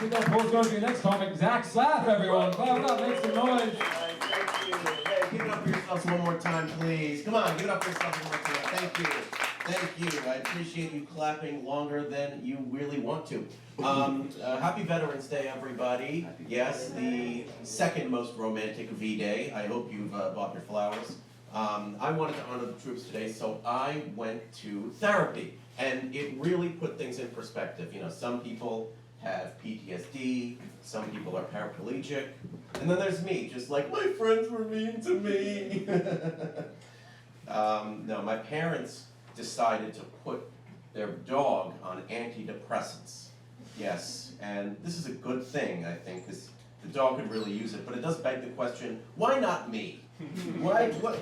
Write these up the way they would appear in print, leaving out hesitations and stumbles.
think that pose going to be next comic, Zack Slaff, everyone. Clap it up, make some noise. Thank you. Hey, give it up for yourselves one more time, please. Come on, give it up for yourselves one more time. Thank you. Thank you. I appreciate you clapping longer than you really want to. Happy Veterans Day, everybody. Yes, the second most romantic V-Day. I hope you've bought your flowers. I wanted to honor the troops today, so I went to therapy. And it really put things in perspective. You know, some people have PTSD, some people are paraplegic, and then there's me, just like, my friends were mean to me. No, my parents decided to put their dog on antidepressants. Yes, and this is a good thing, I think, because the dog could really use it, but it does beg the question, why not me?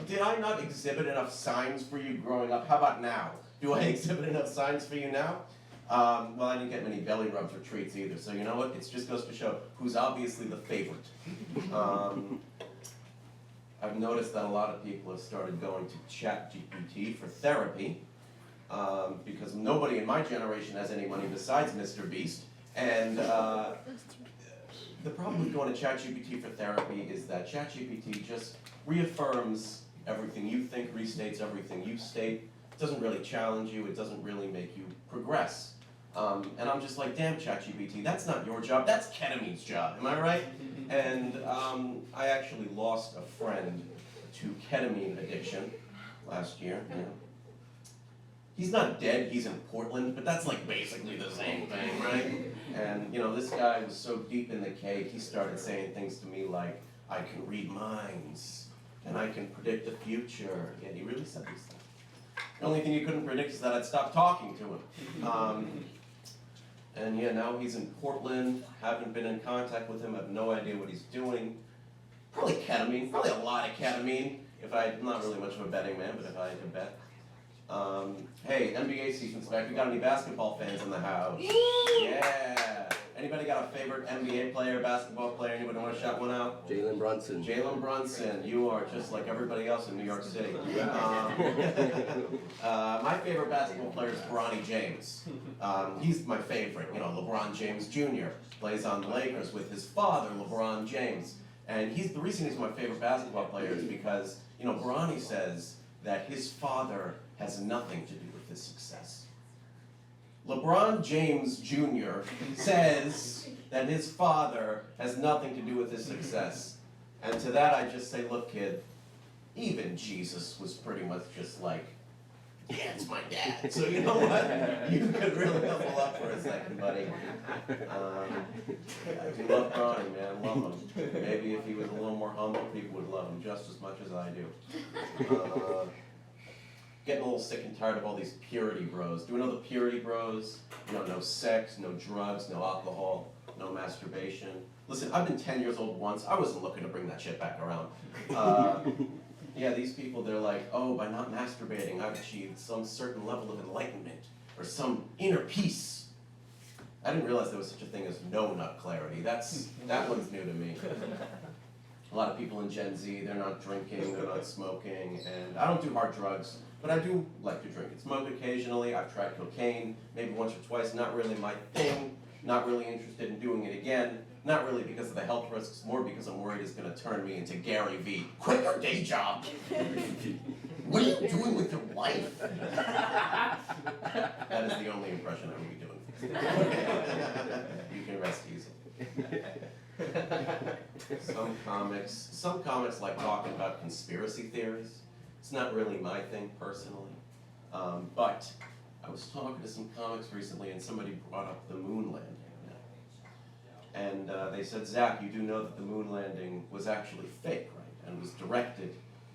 Did I not exhibit enough signs for you growing up? How about now? Do I exhibit enough signs for you now? Well, I didn't get many belly rubs or treats either, so you know what? It just goes to show who's obviously the favorite. I've noticed that a lot of people have started going to ChatGPT for therapy, because nobody in my generation has any money besides Mr. Beast, and the problem with going to ChatGPT for therapy is that ChatGPT just reaffirms everything you think, restates everything you state. It doesn't really challenge you, it doesn't really make you progress. And I'm just like, damn ChatGPT, that's not your job, that's ketamine's job, am I right? And I actually lost a friend to ketamine addiction last year. You know. He's not dead, he's in Portland, but that's like basically the same thing, right? And you know, this guy was so deep in the cake, he started saying things to me like, I can read minds, and I can predict the future. Yeah, he really said these things. The only thing he couldn't predict is that I'd stop talking to him. And yeah, now he's in Portland, haven't been in contact with him, have no idea what he's doing. Probably ketamine, probably a lot of ketamine. I'm not really much of a betting man, but if I had to bet. Hey, NBA season's back. We got any basketball fans in the house? Yeah. Anybody got a favorite NBA player, basketball player? Anybody want to shout one out? Jalen Brunson. Jalen Brunson, you are just like everybody else in New York City. My favorite basketball player is Bronny James. He's my favorite. You know, LeBron James Jr. plays on the Lakers with his father, LeBron James. And the reason he's my favorite basketball player is because, you know, Bronny says that his father has nothing to do with his success. LeBron James Jr. says that his father has nothing to do with his success. And to that I just say, look kid, even Jesus was pretty much just like, yeah, it's my dad. So you know what? You could really level up for a second, buddy. I do love Bronny, man, love him. Maybe if he was a little more humble, people would love him just as much as I do. Getting a little sick and tired of all these purity bros. Do we know the purity bros? You know, no sex, no drugs, no alcohol, no masturbation. Listen, I've been 10 years old once. I wasn't looking to bring that shit back around. Yeah, these people, they're like, oh, by not masturbating, I've achieved some certain level of enlightenment or some inner peace. I didn't realize there was such a thing as no nut clarity. That one's new to me. A lot of people in Gen Z, they're not drinking, they're not smoking, and I don't do hard drugs, but I do like to drink and smoke occasionally. I've tried cocaine, maybe once or twice, not really my thing, not really interested in doing it again, not really because of the health risks, more because I'm worried it's going to turn me into Gary V. Quit your day job! What are you doing with your life? That is the only impression I will be doing. You can rest easy. Some comics like talking about conspiracy theories. It's not really my thing personally, but I was talking to some comics recently and somebody brought up the moon landing. And they said, Zach, you do know that the moon landing was actually fake, right? And was directed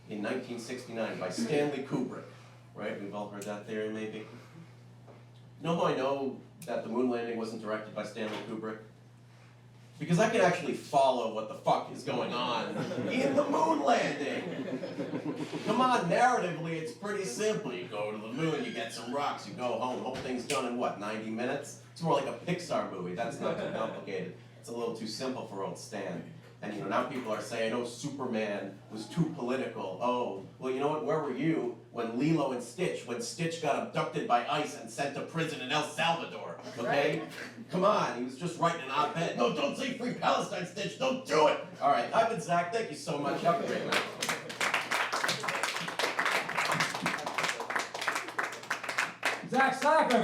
in 1969 by Stanley Kubrick, right? We've all heard that theory maybe. You know how I know that the moon landing wasn't directed by Stanley Kubrick? Because I can actually follow what the fuck is going on in the moon landing. Come on, narratively, it's pretty simple. You go to the moon, you get some rocks, you go home, whole thing's done in what, 90 minutes? It's more like a Pixar movie. That's not too complicated. It's a little too simple for old Stan. And now people are saying, oh, Superman was too political. Oh, well, you know what, where were you when Lilo and Stitch, when Stitch got abducted by ICE and sent to prison in El Salvador, okay? Come on, he was just writing an op-ed. No, don't say free Palestine, Stitch, don't do it! All right, I've been Zach, thank you so much, have a great night. Zack Slaff, everyone.